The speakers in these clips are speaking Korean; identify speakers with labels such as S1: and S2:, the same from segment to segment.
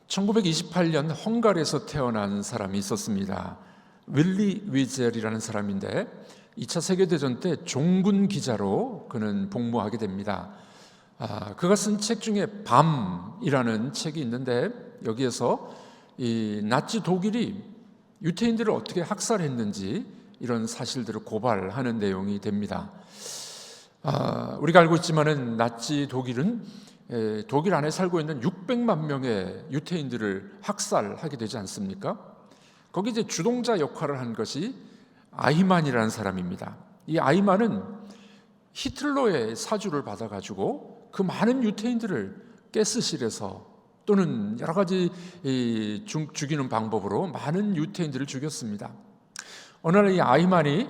S1: 1928년 헝가리에서 태어난 사람이 있었습니다. 윌리 위젤이라는 사람인데 2차 세계대전 때 종군 기자로 그는 복무하게 됩니다. 그가 쓴 책 중에 밤이라는 책이 있는데 여기에서 이 나치 독일이 유태인들을 어떻게 학살했는지 이런 사실들을 고발하는 내용이 됩니다. 우리가 알고 있지만은 나치 독일은 독일 안에 살고 있는 600만 명의 유태인들을 학살하게 되지 않습니까? 거기 이제 주동자 역할을 한 것이 아이만이라는 사람입니다. 이 아이만은 히틀러의 사주를 받아가지고 그 많은 유태인들을 가스실에서 또는 여러 가지 죽이는 방법으로 많은 유태인들을 죽였습니다. 어느 날 이 아이만이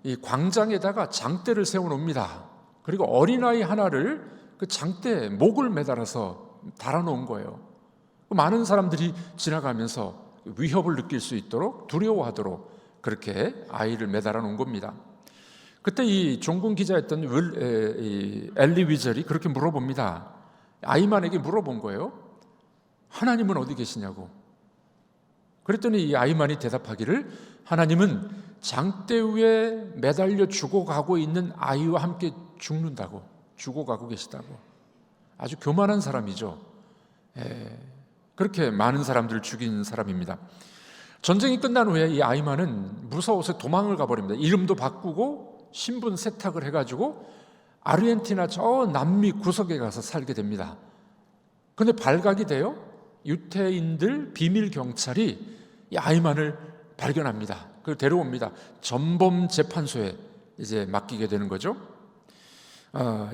S1: 이 광장에다가 장대를 세워놓습니다. 그리고 어린아이 하나를 그 장대에 목을 매달아서 달아놓은 거예요. 많은 사람들이 지나가면서 위협을 느낄 수 있도록 두려워하도록 그렇게 아이를 매달아 놓은 겁니다. 그때 이 종군 기자였던 엘리 위젤이 그렇게 물어봅니다. 아이만에게 물어본 거예요. 하나님은 어디 계시냐고. 그랬더니 이 아이만이 대답하기를 하나님은 장대 위에 매달려 죽어가고 있는 아이와 함께 죽는다고, 죽어가고 계시다고. 아주 교만한 사람이죠. 그렇게 많은 사람들을 죽인 사람입니다. 전쟁이 끝난 후에 이 아이만은 무서워서 도망을 가버립니다. 이름도 바꾸고 신분 세탁을 해가지고 아르헨티나 저 남미 구석에 가서 살게 됩니다. 그런데 발각이 돼요. 유태인들 비밀 경찰이 이 아이만을 발견합니다. 그걸 데려옵니다. 전범 재판소에 이제 맡기게 되는 거죠.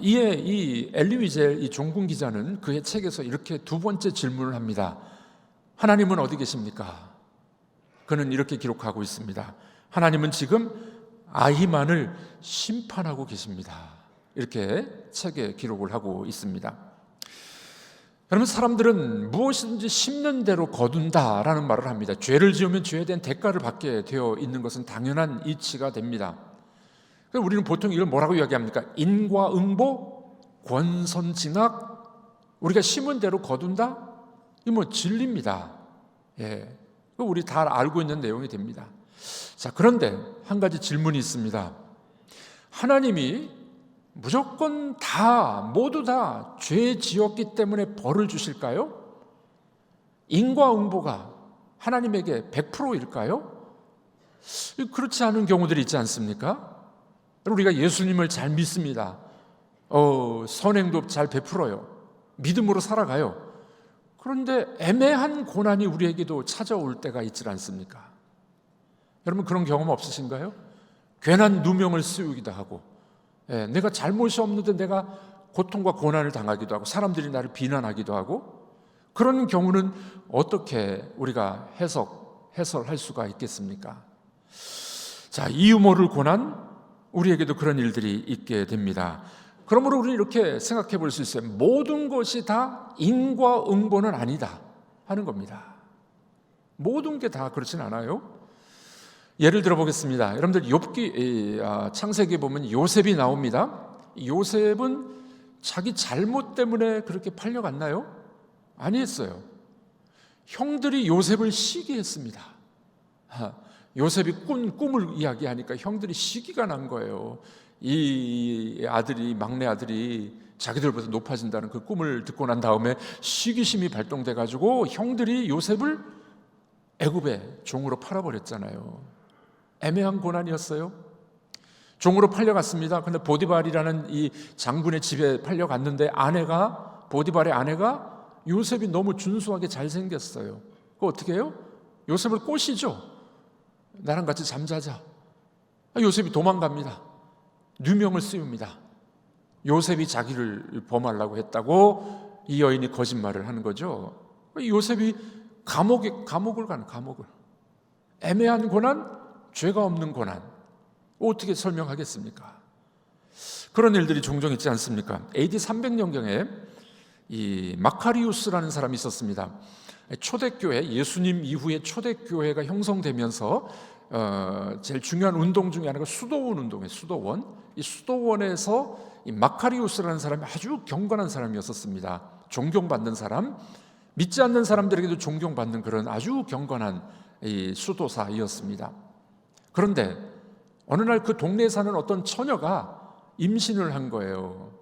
S1: 이에 이 엘리 위젤 이 종군 기자는 그의 책에서 이렇게 두 번째 질문을 합니다. 하나님은 어디 계십니까? 그는 이렇게 기록하고 있습니다. 하나님은 지금 아이만을 심판하고 계십니다. 이렇게 책에 기록을 하고 있습니다. 여러분, 사람들은 무엇이든지 심는 대로 거둔다라는 말을 합니다. 죄를 지으면 죄에 대한 대가를 받게 되어 있는 것은 당연한 이치가 됩니다. 우리는 보통 이걸 뭐라고 이야기합니까? 인과응보, 권선징악, 우리가 심은 대로 거둔다? 이 뭐 진리입니다. 우리 다 알고 있는 내용이 됩니다. 자, 그런데 한 가지 질문이 있습니다. 하나님이 무조건 모두 다 죄 지었기 때문에 벌을 주실까요? 인과응보가 하나님에게 100%일까요? 그렇지 않은 경우들이 있지 않습니까? 우리가 예수님을 잘 믿습니다. 선행도 잘 베풀어요. 믿음으로 살아가요. 그런데 애매한 고난이 우리에게도 찾아올 때가 있지 않습니까? 여러분, 그런 경험 없으신가요? 괜한 누명을 씌우기도 하고, 내가 잘못이 없는데 내가 고통과 고난을 당하기도 하고, 사람들이 나를 비난하기도 하고, 그런 경우는 어떻게 우리가 해설할 수가 있겠습니까? 자, 이유 모를 고난, 우리에게도 그런 일들이 있게 됩니다. 그러므로 우리는 이렇게 생각해 볼 수 있어요. 모든 것이 다 인과응보는 아니다 하는 겁니다. 모든 게 다 그렇진 않아요. 예를 들어 보겠습니다. 여러분들 욥기 창세기에 보면 요셉이 나옵니다. 요셉은 자기 잘못 때문에 그렇게 팔려갔나요? 아니었어요. 형들이 요셉을 시기했습니다. 요셉이 꿈을 이야기하니까 형들이 시기가 난 거예요. 이 아들이, 막내 아들이 자기들보다 높아진다는 그 꿈을 듣고 난 다음에 시기심이 발동돼 가지고 형들이 요셉을 애굽의 종으로 팔아버렸잖아요. 애매한 고난이었어요. 종으로 팔려갔습니다. 근데 보디발이라는 이 장군의 집에 팔려갔는데 보디발의 아내가 요셉이 너무 준수하게 잘생겼어요. 그거 어떻게 해요? 요셉을 꼬시죠. 나랑 같이 잠자자. 요셉이 도망갑니다. 누명을 씌웁니다. 요셉이 자기를 범하려고 했다고 이 여인이 거짓말을 하는 거죠. 요셉이 감옥을 가는 감옥을. 애매한 고난, 죄가 없는 고난. 어떻게 설명하겠습니까? 그런 일들이 종종 있지 않습니까? AD 300년경에 이 마카리우스라는 사람이 있었습니다. 초대교회, 예수님 이후에 초대교회가 형성되면서 제일 중요한 운동 중에 하나가 수도원 운동이에요. 수도원. 이 수도원에서 이 마카리우스라는 사람이 아주 경건한 사람이었었습니다. 존경받는 사람. 믿지 않는 사람들에게도 존경받는 그런 아주 경건한 이 수도사이었습니다. 그런데 어느 날 그 동네에 사는 어떤 처녀가 임신을 한 거예요.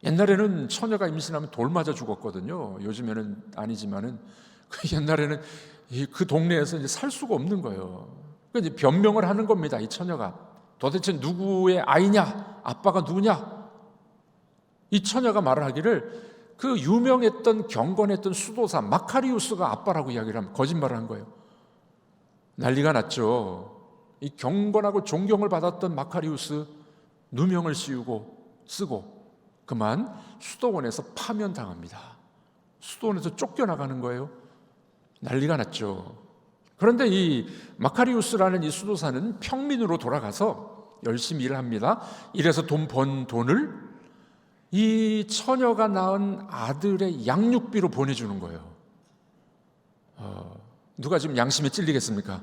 S1: 옛날에는 처녀가 임신하면 돌 맞아 죽었거든요. 요즘에는 아니지만은 옛날에는 그 동네에서 이제 살 수가 없는 거예요. 그러니까 이제 변명을 하는 겁니다. 이 처녀가 도대체 누구의 아이냐, 아빠가 누구냐? 이 처녀가 말을 하기를 그 유명했던 경건했던 수도사 마카리우스가 아빠라고 이야기를 하면 거짓말을 한 거예요. 난리가 났죠. 이 경건하고 존경을 받았던 마카리우스 누명을 쓰고 그만 수도원에서 파면당합니다. 수도원에서 쫓겨나가는 거예요. 난리가 났죠. 그런데 이 마카리우스라는 이 수도사는 평민으로 돌아가서 열심히 일을 합니다. 이래서 돈 번 돈을 이 처녀가 낳은 아들의 양육비로 보내주는 거예요. 누가 지금 양심에 찔리겠습니까?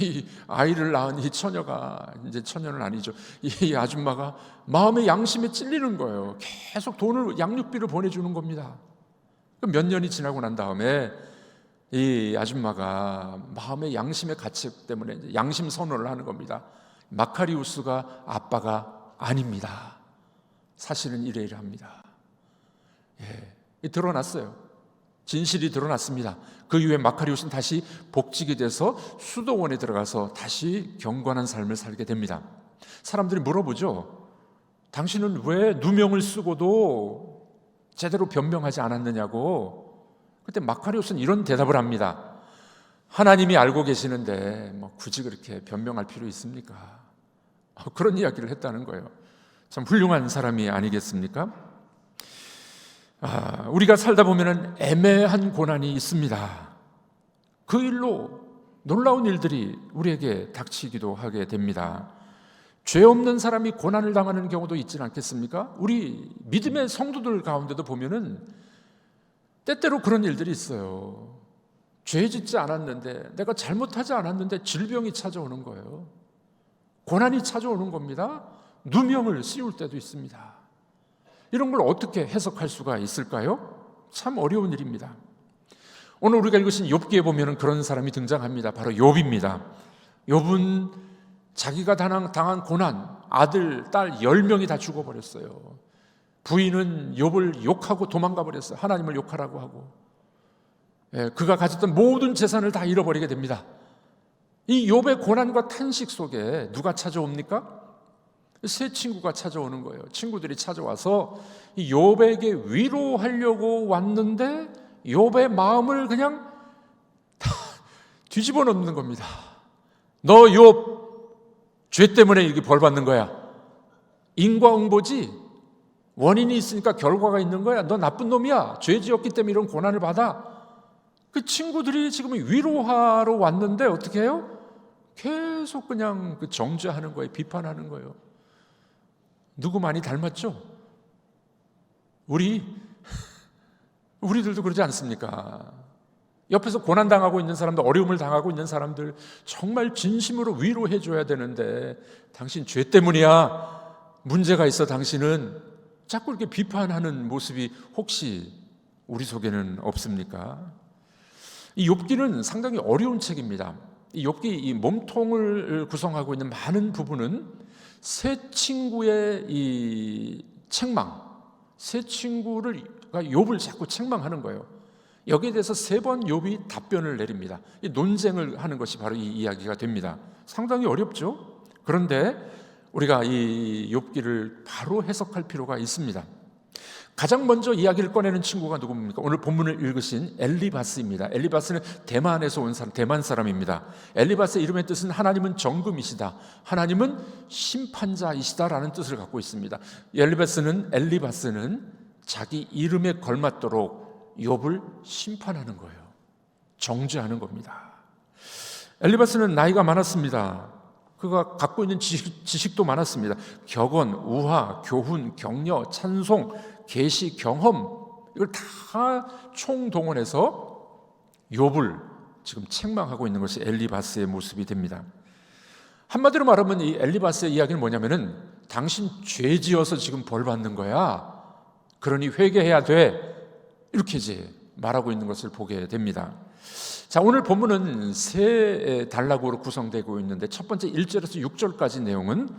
S1: 이 아이를 낳은 이 처녀가, 이제 처녀는 아니죠, 이 아줌마가 마음의 양심에 찔리는 거예요. 계속 돈을, 양육비를 보내주는 겁니다. 몇 년이 지나고 난 다음에 이 아줌마가 마음의 양심의 가치 때문에 이제 양심 선언을 하는 겁니다. 마카리우스가 아빠가 아닙니다. 사실은 이래이래합니다. 드러났어요. 진실이 드러났습니다. 그 이후에 마카리우스는 다시 복직이 돼서 수도원에 들어가서 다시 경건한 삶을 살게 됩니다. 사람들이 물어보죠. 당신은 왜 누명을 쓰고도 제대로 변명하지 않았느냐고. 그때 마카리우스는 이런 대답을 합니다. 하나님이 알고 계시는데 뭐 굳이 그렇게 변명할 필요 있습니까? 그런 이야기를 했다는 거예요. 참 훌륭한 사람이 아니겠습니까? 우리가 살다 보면 애매한 고난이 있습니다. 그 일로 놀라운 일들이 우리에게 닥치기도 하게 됩니다. 죄 없는 사람이 고난을 당하는 경우도 있지 않겠습니까? 우리 믿음의 성도들 가운데도 보면은 때때로 그런 일들이 있어요. 죄 짓지 않았는데, 내가 잘못하지 않았는데 질병이 찾아오는 거예요. 고난이 찾아오는 겁니다. 누명을 씌울 때도 있습니다. 이런 걸 어떻게 해석할 수가 있을까요? 참 어려운 일입니다. 오늘 우리가 읽으신 욥기에 보면 그런 사람이 등장합니다. 바로 욥입니다. 욥은 자기가 당한 고난, 아들, 딸 10명이 다 죽어버렸어요. 부인은 욥을 욕하고 도망가 버렸어요. 하나님을 욕하라고 하고. 그가 가졌던 모든 재산을 다 잃어버리게 됩니다. 이 욥의 고난과 탄식 속에 누가 찾아옵니까? 새 친구가 찾아오는 거예요. 친구들이 찾아와서 이 욥에게 위로하려고 왔는데 욥의 마음을 그냥 다 뒤집어 놓는 겁니다. 너 욥 죄 때문에 이게 벌 받는 거야. 인과응보지. 원인이 있으니까 결과가 있는 거야. 너 나쁜 놈이야. 죄 지었기 때문에 이런 고난을 받아. 그 친구들이 지금 위로하러 왔는데 어떻게 해요? 계속 그냥 그 정죄하는 거예요. 비판하는 거예요. 누구 많이 닮았죠? 우리들도 그러지 않습니까? 옆에서 고난당하고 있는 사람들, 어려움을 당하고 있는 사람들 정말 진심으로 위로해 줘야 되는데 당신 죄 때문이야, 문제가 있어 당신은, 자꾸 이렇게 비판하는 모습이 혹시 우리 속에는 없습니까? 이 욥기는 상당히 어려운 책입니다. 이 욥기 이 몸통을 구성하고 있는 많은 부분은 세 친구의 이 책망, 세 친구가 욥을 자꾸 책망하는 거예요. 여기에 대해서 3번 욥이 답변을 내립니다. 이 논쟁을 하는 것이 바로 이 이야기가 됩니다. 상당히 어렵죠? 그런데 우리가 이 욥기를 바로 해석할 필요가 있습니다. 가장 먼저 이야기를 꺼내는 친구가 누굽니까? 오늘 본문을 읽으신 엘리바스입니다. 엘리바스는 대만에서 온 사람, 대만 사람입니다. 엘리바스의 이름의 뜻은 하나님은 정금이시다, 하나님은 심판자이시다라는 뜻을 갖고 있습니다. 엘리바스는 자기 이름에 걸맞도록 욥을 심판하는 거예요. 정죄하는 겁니다. 엘리바스는 나이가 많았습니다. 그가 갖고 있는 지식도 많았습니다. 격언, 우화, 교훈, 격려, 찬송, 계시, 경험, 이걸 다 총동원해서 욥을 지금 책망하고 있는 것이 엘리바스의 모습이 됩니다. 한마디로 말하면 이 엘리바스의 이야기는 뭐냐면은 당신 죄 지어서 지금 벌 받는 거야. 그러니 회개해야 돼. 이렇게 이제 말하고 있는 것을 보게 됩니다. 자, 오늘 본문은 세 단락으로 구성되고 있는데 첫 번째 1절에서 6절까지 내용은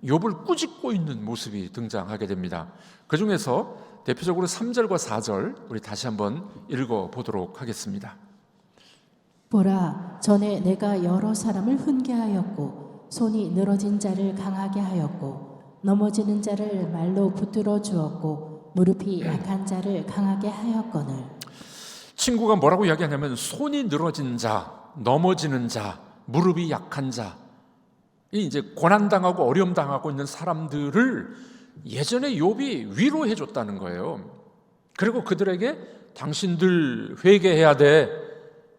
S1: 욥을 꾸짖고 있는 모습이 등장하게 됩니다. 그 중에서 대표적으로 3절과 4절 우리 다시 한번 읽어보도록 하겠습니다.
S2: 보라, 전에 내가 여러 사람을 훈계하였고 손이 늘어진 자를 강하게 하였고 넘어지는 자를 말로 붙들어 주었고 무릎이 약한 자를 강하게 하였거늘.
S1: 친구가 뭐라고 이야기하냐면 손이 늘어진 자, 넘어지는 자, 무릎이 약한 자, 이 이제 고난당하고 어려움당하고 있는 사람들을 예전에 욥이 위로해 줬다는 거예요. 그리고 그들에게 당신들 회개해야 돼,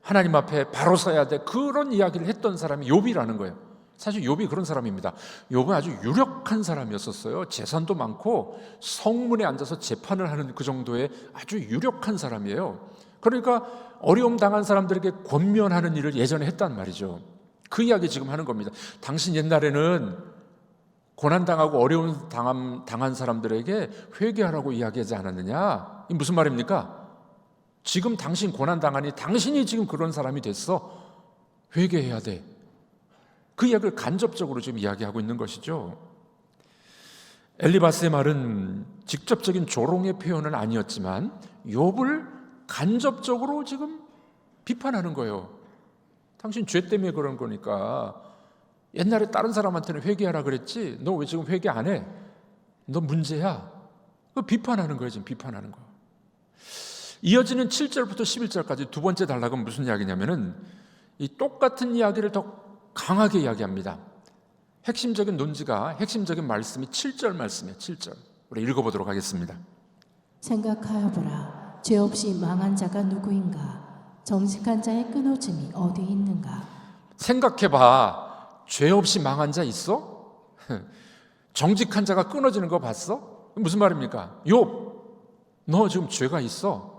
S1: 하나님 앞에 바로 서야 돼, 그런 이야기를 했던 사람이 욥이라는 거예요. 사실 욥이 그런 사람입니다. 욥은 아주 유력한 사람이었었어요. 재산도 많고 성문에 앉아서 재판을 하는 그 정도의 아주 유력한 사람이에요. 그러니까 어려움 당한 사람들에게 권면하는 일을 예전에 했단 말이죠. 그 이야기 지금 하는 겁니다. 당신 옛날에는 고난당하고 어려움 당한 사람들에게 회개하라고 이야기하지 않았느냐? 이 무슨 말입니까? 지금 당신 고난당하니 당신이 지금 그런 사람이 됐어. 회개해야 돼. 그 이야기를 간접적으로 지금 이야기하고 있는 것이죠. 엘리바스의 말은 직접적인 조롱의 표현은 아니었지만 욥을 간접적으로 지금 비판하는 거예요. 당신 죄 때문에 그런 거니까 옛날에 다른 사람한테는 회개하라 그랬지 너 왜 지금 회개 안 해? 너 문제야. 그 비판하는 거예요. 지금 비판하는 거. 이어지는 7절부터 11절까지 두 번째 단락은 무슨 이야기냐면은 이 똑같은 이야기를 더 강하게 이야기합니다. 핵심적인 논지가 핵심적인 말씀이 7절 말씀이에요. 7절. 우리 읽어보도록 하겠습니다.
S2: 생각하여 보라, 죄 없이 망한 자가 누구인가? 정직한 자의 끊어짐이 어디 있는가?
S1: 생각해봐. 죄 없이 망한 자 있어? 정직한 자가 끊어지는 거 봤어? 무슨 말입니까? 욥, 너 지금 죄가 있어.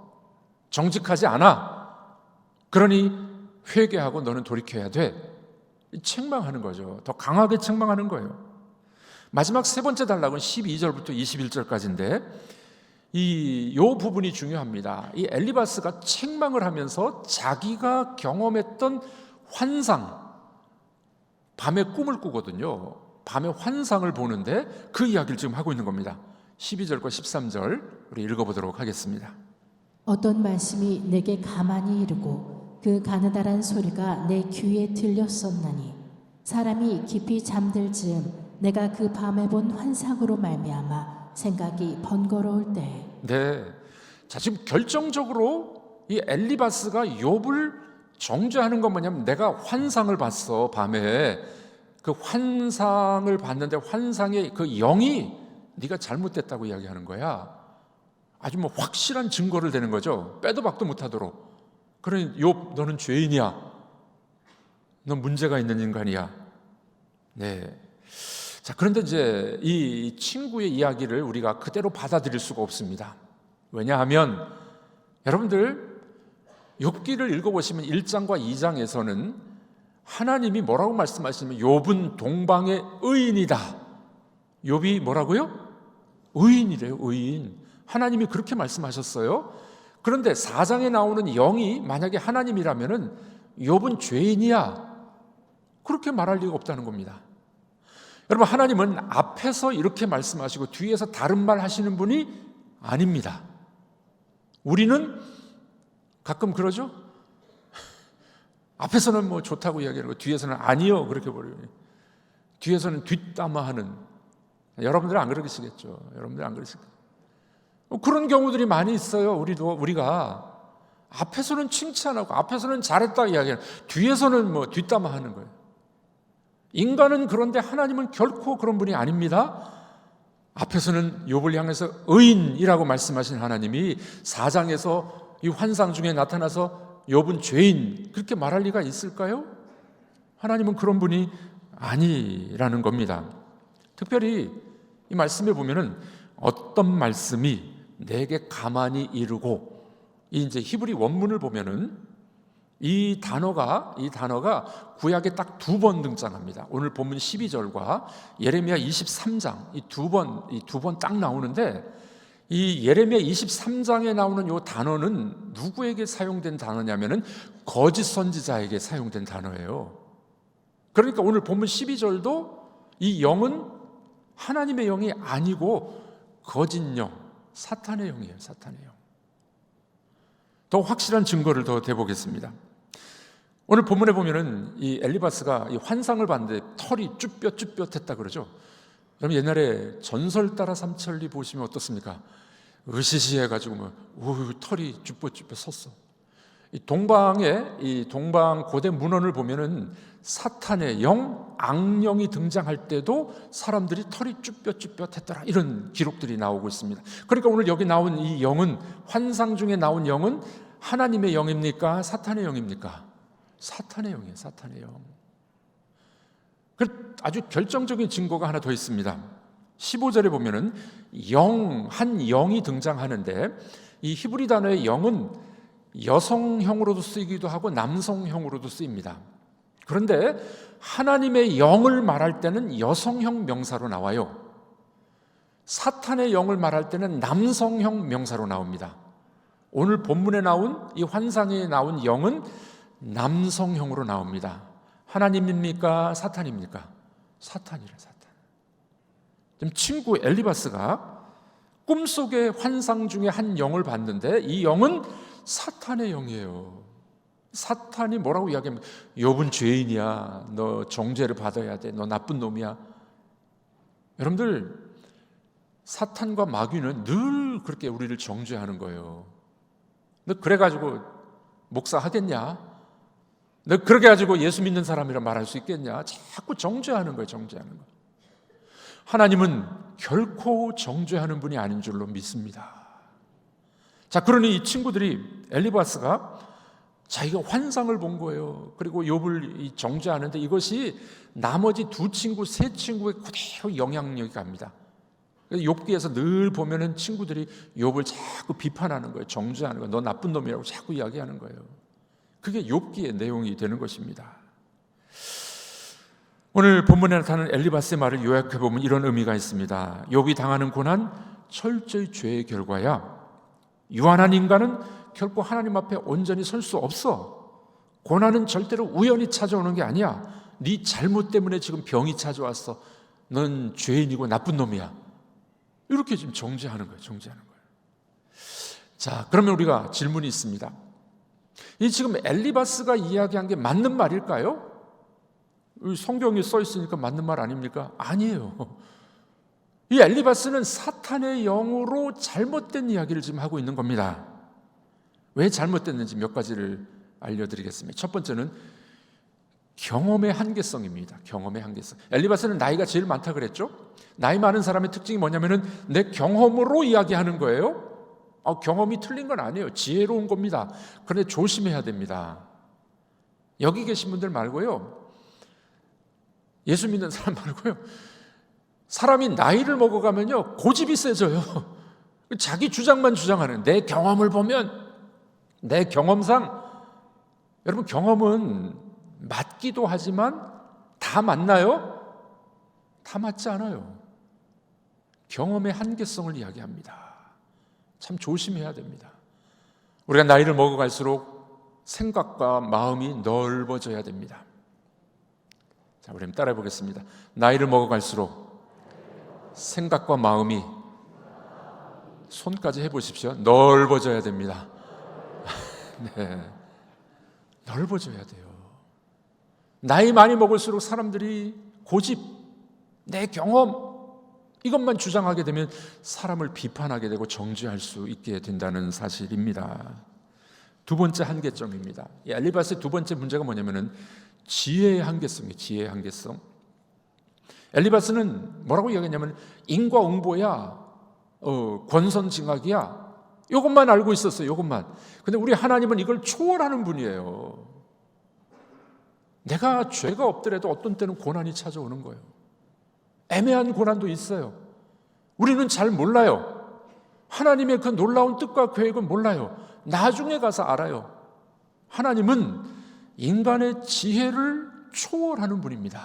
S1: 정직하지 않아. 그러니 회개하고 너는 돌이켜야 돼. 책망하는 거죠. 더 강하게 책망하는 거예요. 마지막 세 번째 단락은 12절부터 21절까지인데 이 부분이 중요합니다. 이 엘리바스가 책망을 하면서 자기가 경험했던 환상, 밤에 꿈을 꾸거든요. 밤에 환상을 보는데 그 이야기를 지금 하고 있는 겁니다. 12절과 13절 우리 읽어보도록 하겠습니다.
S2: 어떤 말씀이 내게 가만히 이르고 그 가느다란 소리가 내 귀에 들렸었나니 사람이 깊이 잠들 즈음 내가 그 밤에 본 환상으로 말미암아 생각이 번거로울 때.
S1: 네, 자 지금 결정적으로 이 엘리바스가 욥을 정죄하는 건 뭐냐면 내가 환상을 봤어. 밤에 그 환상을 봤는데 환상의 그 영이 네가 잘못됐다고 이야기하는 거야. 아주 뭐 확실한 증거를 대는 거죠. 빼도 박도 못하도록. 그러니 욥, 너는 죄인이야. 넌 문제가 있는 인간이야. 네. 자, 그런데 이제 이 친구의 이야기를 우리가 그대로 받아들일 수가 없습니다. 왜냐하면 여러분들 욥기를 읽어보시면 1장과 2장에서는 하나님이 뭐라고 말씀하시냐면 욥은 동방의 의인이다. 욥이 뭐라고요? 의인이래요. 의인. 하나님이 그렇게 말씀하셨어요. 그런데 4장에 나오는 영이 만약에 하나님이라면은 욥은 죄인이야. 그렇게 말할 리가 없다는 겁니다. 여러분, 하나님은 앞에서 이렇게 말씀하시고 뒤에서 다른 말 하시는 분이 아닙니다. 우리는 가끔 그러죠? 앞에서는 뭐 좋다고 이야기하고 뒤에서는 아니요 그렇게 버려요. 뒤에서는 뒷담화하는. 여러분들은 안 그러시겠죠. 여러분들 안 그러시겠죠. 그런 경우들이 많이 있어요. 우리가 앞에서는 칭찬하고 앞에서는 잘했다 이야기하는, 뒤에서는 뭐 뒷담화하는 거예요. 인간은 그런데 하나님은 결코 그런 분이 아닙니다. 앞에서는 욥을 향해서 의인이라고 말씀하신 하나님이 4장에서 이 환상 중에 나타나서 욥은 죄인 그렇게 말할 리가 있을까요? 하나님은 그런 분이 아니라는 겁니다. 특별히 이 말씀에 보면은 어떤 말씀이 내게 가만히 이르고, 이 이제 히브리 원문을 보면은 이 단어가 구약에 딱 두 번 등장합니다. 오늘 본문 12절과 예레미야 23장 이 두 번 딱 나오는데, 이 예레미야 23장에 나오는 이 단어는 누구에게 사용된 단어냐면은 거짓 선지자에게 사용된 단어예요. 그러니까 오늘 본문 12절도 이 영은 하나님의 영이 아니고 거짓 영, 사탄의 영이에요. 사탄의 영. 더 확실한 증거를 더 대보겠습니다. 오늘 본문에 보면은 이 엘리바스가 이 환상을 봤는데 털이 쭈뼛쭈뼛했다 그러죠. 그럼 옛날에 전설 따라 삼천리 보시면 어떻습니까? 으시시해가지고 털이 쭈뼛쭈뼛 섰어. 이 동방 고대 문헌을 보면은 사탄의 영, 악령이 등장할 때도 사람들이 털이 쭈뼛쭈뼛했더라 이런 기록들이 나오고 있습니다. 그러니까 오늘 여기 나온 이 영은, 환상 중에 나온 영은 하나님의 영입니까? 사탄의 영입니까? 사탄의 영이에요. 사탄의 영. 아주 결정적인 증거가 하나 더 있습니다. 15절에 보면은 한 영이 등장하는데 이 히브리 단어의 영은 여성형으로도 쓰이기도 하고 남성형으로도 쓰입니다. 그런데 하나님의 영을 말할 때는 여성형 명사로 나와요. 사탄의 영을 말할 때는 남성형 명사로 나옵니다. 오늘 본문에 나온 이 환상에 나온 영은 남성형으로 나옵니다. 하나님입니까? 사탄입니까? 사탄이래, 사탄. 지금 친구 엘리바스가 꿈속의 환상 중에 한 영을 봤는데 이 영은 사탄의 영이에요. 사탄이 뭐라고 이야기하면 욥은 죄인이야. 너 정죄를 받아야 돼. 너 나쁜 놈이야. 여러분들, 사탄과 마귀는 늘 그렇게 우리를 정죄하는 거예요. 너 그래가지고 목사 하겠냐? 너 그렇게 가지고 예수 믿는 사람이라 말할 수 있겠냐? 자꾸 정죄하는 거예요. 정죄하는 거. 하나님은 결코 정죄하는 분이 아닌 줄로 믿습니다. 자, 그러니 이 친구들이 엘리바스가 자기가 환상을 본 거예요. 그리고 욥을 정죄하는데 이것이 나머지 두 친구, 세 친구의 그대로 영향력이 갑니다. 욥기에서 늘 보면은 친구들이 욥을 자꾸 비판하는 거예요. 정죄하는 거예요. 너 나쁜 놈이라고 자꾸 이야기하는 거예요. 그게 욥기의 내용이 되는 것입니다. 오늘 본문에 나타나는 엘리바스의 말을 요약해 보면 이런 의미가 있습니다. 욥이 당하는 고난, 철저히 죄의 결과야. 유한한 인간은 결코 하나님 앞에 온전히 설 수 없어. 고난은 절대로 우연히 찾아오는 게 아니야. 네 잘못 때문에 지금 병이 찾아왔어. 넌 죄인이고 나쁜 놈이야. 이렇게 지금 정죄하는 거예요. 정죄하는 거예요. 자, 그러면 우리가 질문이 있습니다. 이 지금 엘리바스가 이야기한 게 맞는 말일까요? 성경에 써 있으니까 맞는 말 아닙니까? 아니에요. 이 엘리바스는 사탄의 영으로 잘못된 이야기를 지금 하고 있는 겁니다. 왜 잘못됐는지 몇 가지를 알려드리겠습니다. 첫 번째는 경험의 한계성입니다. 경험의 한계성. 엘리바스는 나이가 제일 많다 그랬죠? 나이 많은 사람의 특징이 뭐냐면은 내 경험으로 이야기하는 거예요. 경험이 틀린 건 아니에요. 지혜로운 겁니다. 그런데 조심해야 됩니다. 여기 계신 분들 말고요. 예수 믿는 사람 말고요. 사람이 나이를 먹어가면요. 고집이 세져요. 자기 주장만 주장하는, 내 경험을 보면, 내 경험상, 여러분 경험은 맞기도 하지만 다 맞나요? 다 맞지 않아요. 경험의 한계성을 이야기합니다. 참 조심해야 됩니다. 우리가 나이를 먹어갈수록 생각과 마음이 넓어져야 됩니다. 자, 우리 따라해 보겠습니다. 나이를 먹어갈수록 생각과 마음이, 손까지 해보십시오. 넓어져야 됩니다. 네, 넓어져야 돼요. 나이 많이 먹을수록 사람들이 고집, 내 경험, 이것만 주장하게 되면 사람을 비판하게 되고 정죄할 수 있게 된다는 사실입니다. 두 번째 한계점입니다. 이 엘리바스의 두 번째 문제가 뭐냐면은 지혜의 한계성이에요. 지혜의 한계성. 엘리바스는 뭐라고 이야기했냐면 인과응보야, 권선징악이야. 이것만 알고 있었어요. 이것만. 근데 우리 하나님은 이걸 초월하는 분이에요. 내가 죄가 없더라도 어떤 때는 고난이 찾아오는 거예요. 애매한 고난도 있어요. 우리는 잘 몰라요. 하나님의 그 놀라운 뜻과 계획은 몰라요. 나중에 가서 알아요. 하나님은 인간의 지혜를 초월하는 분입니다.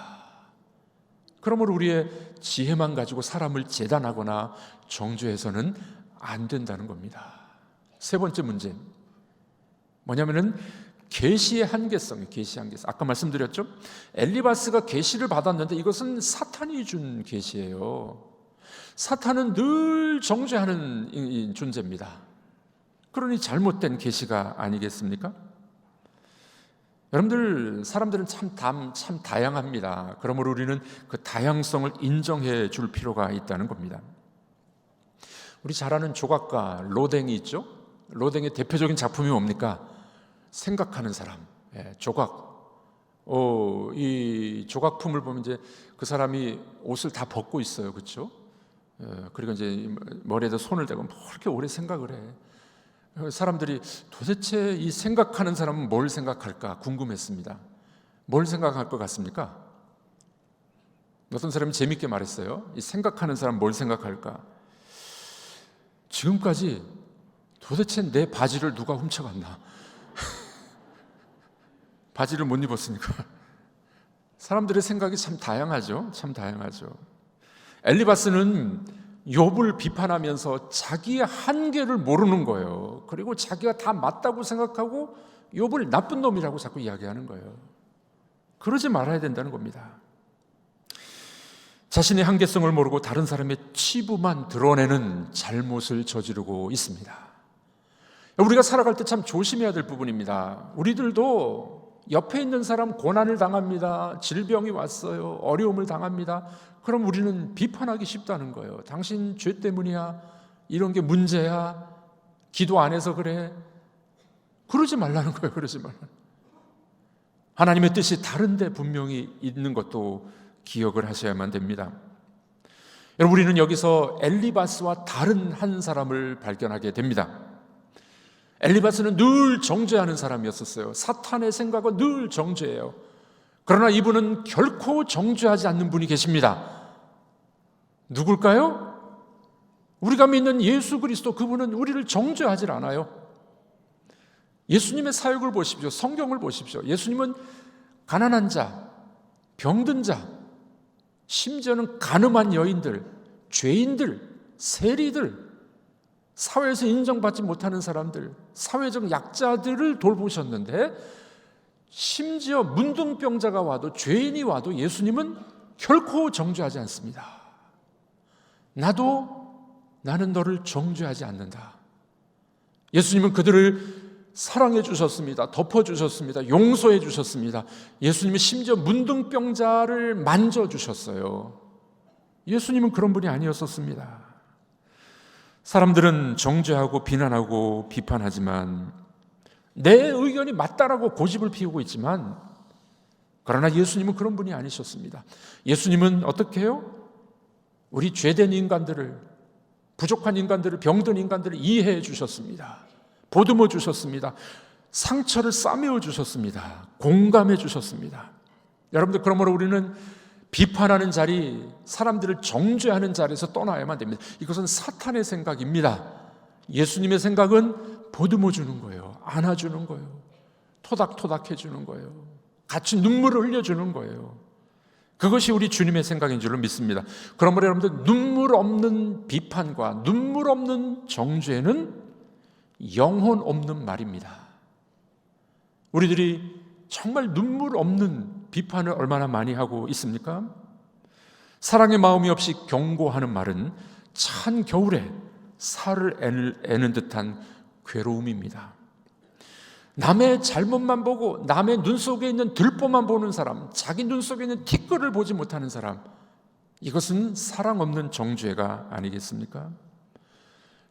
S1: 그러므로 우리의 지혜만 가지고 사람을 재단하거나 정죄해서는 안 된다는 겁니다. 세 번째 문제 뭐냐면은 계시의 한계성이에요. 계시의 한계성. 아까 말씀드렸죠? 엘리바스가 계시를 받았는데 이것은 사탄이 준 계시예요. 사탄은 늘 정죄하는 존재입니다. 그러니 잘못된 계시가 아니겠습니까? 여러분들, 사람들은 참 다양합니다. 그러므로 우리는 그 다양성을 인정해 줄 필요가 있다는 겁니다. 우리 잘 아는 조각가 로댕이 있죠? 로댕의 대표적인 작품이 뭡니까? 생각하는 사람, 조각. 이 조각품을 보면 이제 그 사람이 옷을 다 벗고 있어요, 그렇죠? 그리고 이제 머리에다 손을 대고 뭐 이렇게 오래 생각을 해. 사람들이 도대체 이 생각하는 사람은 뭘 생각할까 궁금했습니다. 뭘 생각할 것 같습니까? 어떤 사람이 재밌게 말했어요. 이 생각하는 사람 뭘 생각할까? 지금까지 도대체 내 바지를 누가 훔쳐갔나? 바지를 못 입었으니까. 사람들의 생각이 참 다양하죠. 참 다양하죠. 엘리바스는 욥을 비판하면서 자기의 한계를 모르는 거예요. 그리고 자기가 다 맞다고 생각하고 욥을 나쁜 놈이라고 자꾸 이야기하는 거예요. 그러지 말아야 된다는 겁니다. 자신의 한계성을 모르고 다른 사람의 치부만 드러내는 잘못을 저지르고 있습니다. 우리가 살아갈 때 참 조심해야 될 부분입니다. 우리들도 옆에 있는 사람 고난을 당합니다. 질병이 왔어요. 어려움을 당합니다. 그럼 우리는 비판하기 쉽다는 거예요. 당신 죄 때문이야. 이런 게 문제야. 기도 안 해서 그래. 그러지 말라는 거예요. 그러지 말라. 하나님의 뜻이 다른데 분명히 있는 것도 기억을 하셔야만 됩니다. 여러분, 우리는 여기서 엘리바스와 다른 한 사람을 발견하게 됩니다. 엘리바스는 늘 정죄하는 사람이었었어요. 사탄의 생각은 늘 정죄예요. 그러나 이분은 결코 정죄하지 않는 분이 계십니다. 누굴까요? 우리가 믿는 예수 그리스도, 그분은 우리를 정죄하지 않아요. 예수님의 사역을 보십시오. 성경을 보십시오. 예수님은 가난한 자, 병든 자, 심지어는 간음한 여인들, 죄인들, 세리들, 사회에서 인정받지 못하는 사람들, 사회적 약자들을 돌보셨는데, 심지어 문둥병자가 와도, 죄인이 와도 예수님은 결코 정죄하지 않습니다. 나는 너를 정죄하지 않는다. 예수님은 그들을 사랑해 주셨습니다. 덮어 주셨습니다. 용서해 주셨습니다. 예수님은 심지어 문둥병자를 만져 주셨어요. 예수님은 그런 분이 아니었었습니다. 사람들은 정죄하고 비난하고 비판하지만 내 의견이 맞다라고 고집을 피우고 있지만, 그러나 예수님은 그런 분이 아니셨습니다. 예수님은 어떻게 해요? 우리 죄된 인간들을, 부족한 인간들을, 병든 인간들을 이해해 주셨습니다. 보듬어 주셨습니다. 상처를 싸매어 주셨습니다. 공감해 주셨습니다. 여러분들, 그러므로 우리는 비판하는 자리, 사람들을 정죄하는 자리에서 떠나야만 됩니다. 이것은 사탄의 생각입니다. 예수님의 생각은 보듬어 주는 거예요. 안아주는 거예요. 토닥토닥 해주는 거예요. 같이 눈물을 흘려주는 거예요. 그것이 우리 주님의 생각인 줄로 믿습니다. 그러므로 여러분들, 눈물 없는 비판과 눈물 없는 정죄는 영혼 없는 말입니다. 우리들이 정말 눈물 없는 비판을 얼마나 많이 하고 있습니까? 사랑의 마음이 없이 경고하는 말은 찬 겨울에 살을 애는 듯한 괴로움입니다. 남의 잘못만 보고 남의 눈 속에 있는 들보만 보는 사람, 자기 눈 속에 있는 티끌을 보지 못하는 사람, 이것은 사랑 없는 정죄가 아니겠습니까?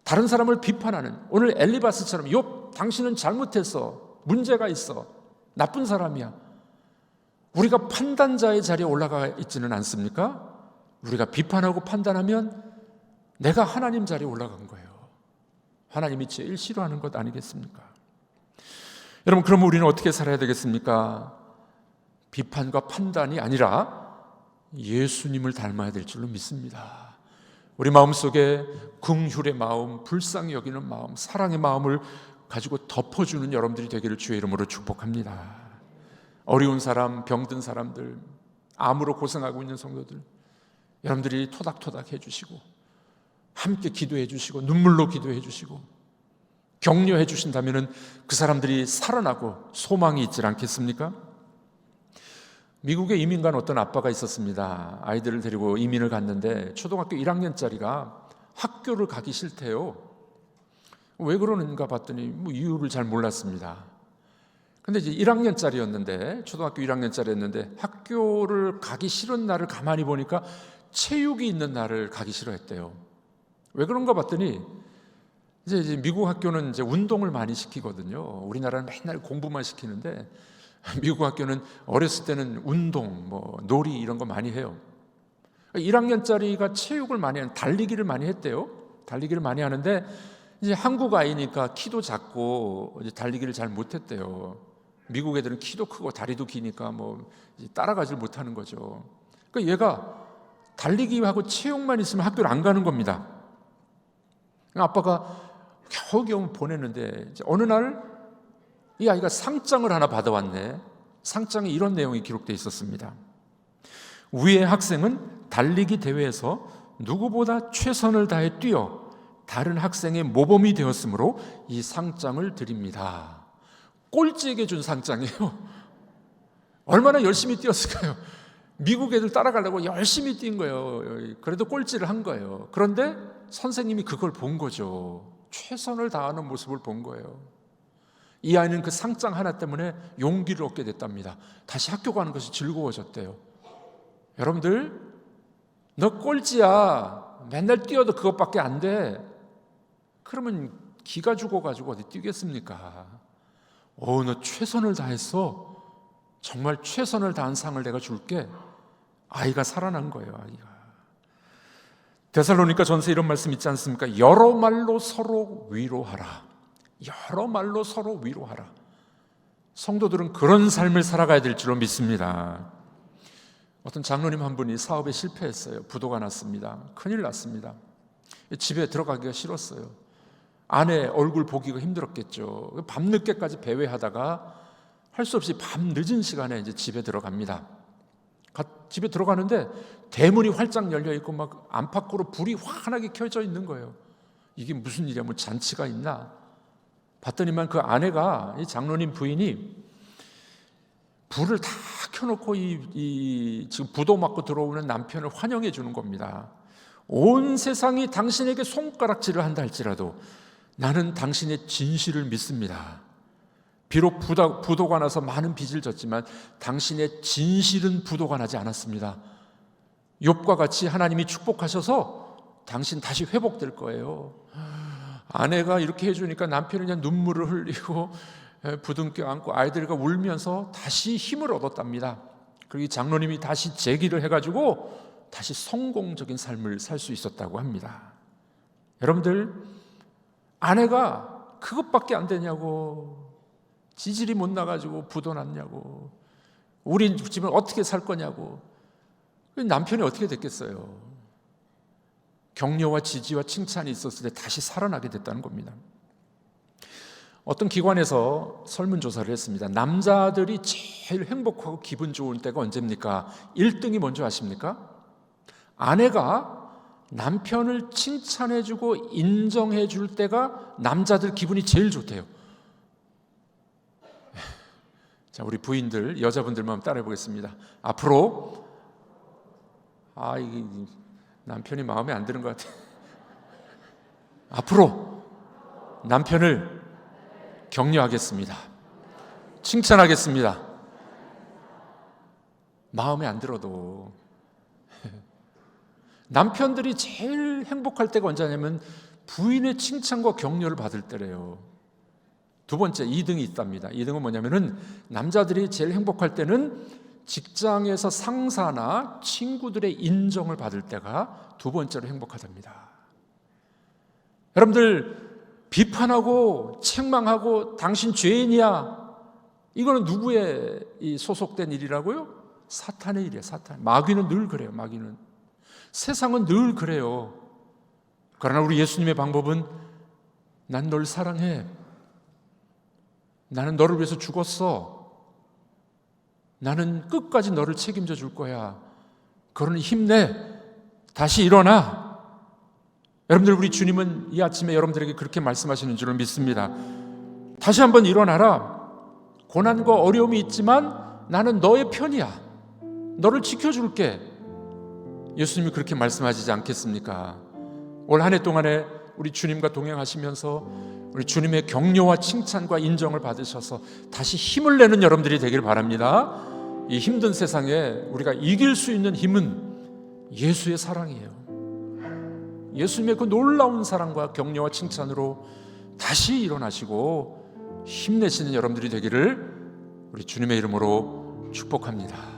S1: 다른 사람을 비판하는, 오늘 엘리바스처럼 욥 당신은 잘못했어, 문제가 있어, 나쁜 사람이야, 우리가 판단자의 자리에 올라가 있지는 않습니까? 우리가 비판하고 판단하면 내가 하나님 자리에 올라간 거예요. 하나님이 제일 싫어하는 것 아니겠습니까? 여러분, 그러면 우리는 어떻게 살아야 되겠습니까? 비판과 판단이 아니라 예수님을 닮아야 될 줄로 믿습니다. 우리 마음속에 긍휼의 마음, 불쌍히 여기는 마음, 사랑의 마음을 가지고 덮어주는 여러분들이 되기를 주의 이름으로 축복합니다. 어려운 사람, 병든 함께 기도해 주시고 눈물로 기도해 주시고 격려해 주신다면 그 사람들이 살아나고 소망이 있지 않겠습니까? 미국에 이민 간 어떤 아빠가 있었습니다. 아이들을 데리고 이민을 갔는데 초등학교 1학년짜리가 학교를 가기 싫대요. 왜 그러는가 봤더니 뭐 이유를 잘 몰랐습니다. 근데 이제 1학년짜리였는데, 초등학교 1학년짜리였는데 학교를 가기 싫은 날을 가만히 보니까 체육이 있는 날을 가기 싫어했대요. 왜 그런가 봤더니 이제 미국 학교는 이제 운동을 많이 시키거든요. 우리나라는 맨날 공부만 시키는데 미국 학교는 어렸을 때는 운동, 뭐 놀이 이런 거 많이 해요. 1학년짜리가 체육을 많이 하는, 달리기를 많이 했대요. 달리기를 많이 하는데 이제 한국 아이니까 키도 작고 이제 달리기를 잘 못했대요. 미국 애들은 키도 크고 다리도 기니까 뭐 따라가질 못하는 거죠. 그러니까 얘가 달리기하고 체육만 있으면 학교를 안 가는 겁니다. 아빠가 겨우겨우 보냈는데 어느 날 이 아이가 상장을 하나 받아왔네. 상장에 이런 내용이 기록되어 있었습니다. 위의 학생은 달리기 대회에서 누구보다 최선을 다해 뛰어 다른 학생의 모범이 되었으므로 이 상장을 드립니다. 꼴찌에게 준 상장이에요. 얼마나 열심히 뛰었을까요? 미국 애들 따라가려고 열심히 뛴 거예요. 그래도 꼴찌를 한 거예요. 그런데 선생님이 그걸 본 거죠. 최선을 다하는 모습을 본 거예요. 이 아이는 그 상장 하나 때문에 용기를 얻게 됐답니다. 다시 학교 가는 것이 즐거워졌대요. 여러분들, 너 꼴찌야. 맨날 뛰어도 그것밖에 안 돼. 그러면 기가 죽어가지고 어디 뛰겠습니까? 너 최선을 다했어. 정말 최선을 다한 상을 내가 줄게. 아이가 살아난 거예요. 아이가. 데살로니가 전서에 이런 말씀 있지 않습니까? 여러 말로 서로 위로하라. 여러 말로 서로 위로하라. 성도들은 그런 삶을 살아가야 될 줄로 믿습니다. 어떤 장로님 한 분이 사업에 실패했어요. 부도가 났습니다. 큰일 났습니다. 집에 들어가기가 싫었어요. 아내 얼굴 보기가 힘들었겠죠. 밤늦게까지 배회하다가 할 수 없이 밤 늦은 시간에 이제 집에 들어갑니다. 집에 들어가는데 대문이 활짝 열려 있고 막 안팎으로 불이 환하게 켜져 있는 거예요. 이게 무슨 일이야? 뭐 잔치가 있나? 봤더니만 그 아내가, 이 장로님 부인이 불을 다 켜놓고 지금 부도 맞고 들어오는 남편을 환영해 주는 겁니다. 온 세상이 당신에게 손가락질을 한다 할지라도 나는 당신의 진실을 믿습니다. 비록 부도가 나서 많은 빚을 졌지만 당신의 진실은 부도가 나지 않았습니다. 욥과 같이 하나님이 축복하셔서 당신 다시 회복될 거예요. 아내가 이렇게 해주니까 남편이 그냥 눈물을 흘리고 부둥켜 안고 아이들과 울면서 다시 힘을 얻었답니다. 그리고 이 장로님이 다시 재기를 해가지고 다시 성공적인 삶을 살 수 있었다고 합니다. 여러분들, 아내가 그것밖에 안 되냐고, 지질이 못 나가지고 부도 났냐고, 우리 집은 어떻게 살 거냐고. 남편이 어떻게 됐겠어요? 격려와 지지와 칭찬이 있었을 때 다시 살아나게 됐다는 겁니다. 어떤 기관에서 설문조사를 했습니다. 남자들이 제일 행복하고 기분 좋은 때가 언제입니까? 1등이 뭔지 아십니까? 아내가 남편을 칭찬해주고 인정해줄 때가 남자들 기분이 제일 좋대요. 자, 우리 부인들, 여자분들만 따라해 보겠습니다. 앞으로 이게 남편이 마음에 안 드는 것 같아. 앞으로 남편을 격려하겠습니다. 칭찬하겠습니다. 마음에 안 들어도. 남편들이 제일 행복할 때가 언제냐면 부인의 칭찬과 격려를 받을 때래요. 두 번째, 2등이 있답니다. 2등은 뭐냐면은 남자들이 제일 행복할 때는 직장에서 상사나 친구들의 인정을 받을 때가 두 번째로 행복하답니다. 여러분들, 비판하고 책망하고 당신 죄인이야, 이거는 누구의 소속된 일이라고요? 사탄의 일이에요. 사탄. 마귀는 늘 그래요. 마귀는. 세상은 늘 그래요. 그러나 우리 예수님의 방법은 난 널 사랑해. 나는 너를 위해서 죽었어. 나는 끝까지 너를 책임져 줄 거야. 그러니 힘내. 다시 일어나. 여러분들, 우리 주님은 이 아침에 여러분들에게 그렇게 말씀하시는 줄을 믿습니다. 다시 한번 일어나라. 고난과 어려움이 있지만 나는 너의 편이야. 너를 지켜줄게. 예수님이 그렇게 말씀하시지 않겠습니까? 올 한 해 동안에 우리 주님과 동행하시면서 우리 주님의 격려와 칭찬과 인정을 받으셔서 다시 힘을 내는 여러분들이 되길 바랍니다. 이 힘든 세상에 우리가 이길 수 있는 힘은 예수의 사랑이에요. 예수님의 그 놀라운 사랑과 격려와 칭찬으로 다시 일어나시고 힘내시는 여러분들이 되기를 우리 주님의 이름으로 축복합니다.